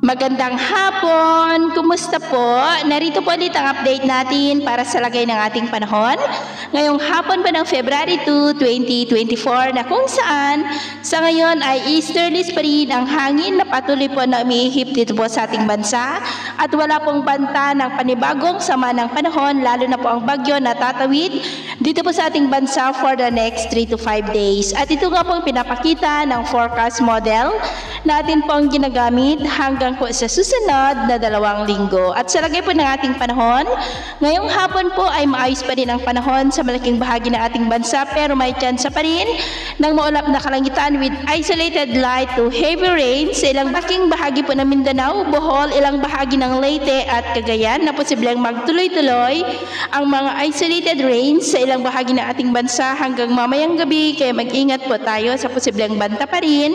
Magandang hapon! Kumusta po? Narito po ulit ang update natin para sa lagay ng ating panahon. Ngayong hapon pa ng February 2, 2024 na kung saan sa ngayon ay easterlies pa rin ang hangin na patuloy po na umiihip dito po sa ating bansa at wala pong banta ng panibagong sama ng panahon, lalo na po ang bagyo na tatawid dito po sa ating bansa for the next 3 to 5 days. At ito nga po ang pinapakita ng forecast model natin pong ginagamit hanggang po sa susunod na 2 linggo. At sa lagay po ng ating panahon, ngayong hapon po ay maayos pa rin ang panahon sa malaking bahagi ng ating bansa, pero may tsansa pa rin ng maulap na kalangitan with isolated light to heavy rain sa ilang baking bahagi po ng Mindanao, Bohol, ilang bahagi ng Leyte at Cagayan na posibleng magtuloy-tuloy ang mga isolated rains sa ilang bahagi ng ating bansa hanggang mamayang gabi, kaya mag-ingat po tayo sa posibleng banta pa rin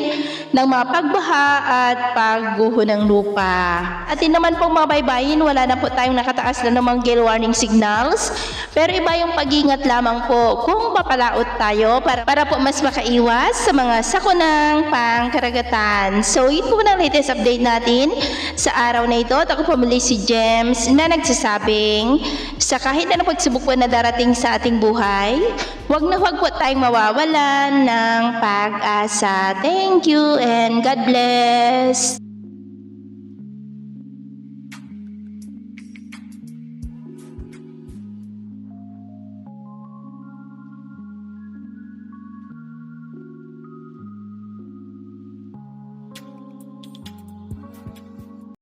ng mga pagbaha at pagguho ng lupa. At yun naman pong mga baybayin, wala na po tayong nakataas na namang gale warning signals, pero iba yung pag-ingat lamang po kung papalaot tayo para po mas makaiwas sa mga sakunang pangkaragatan. So yun po ang latest update natin sa araw na ito. At ako po muli si James na nagsasabing sa kahit na pagsubok po na darating sa ating buhay, huwag po tayong mawawalan ng pag-asa. Thank you and God bless.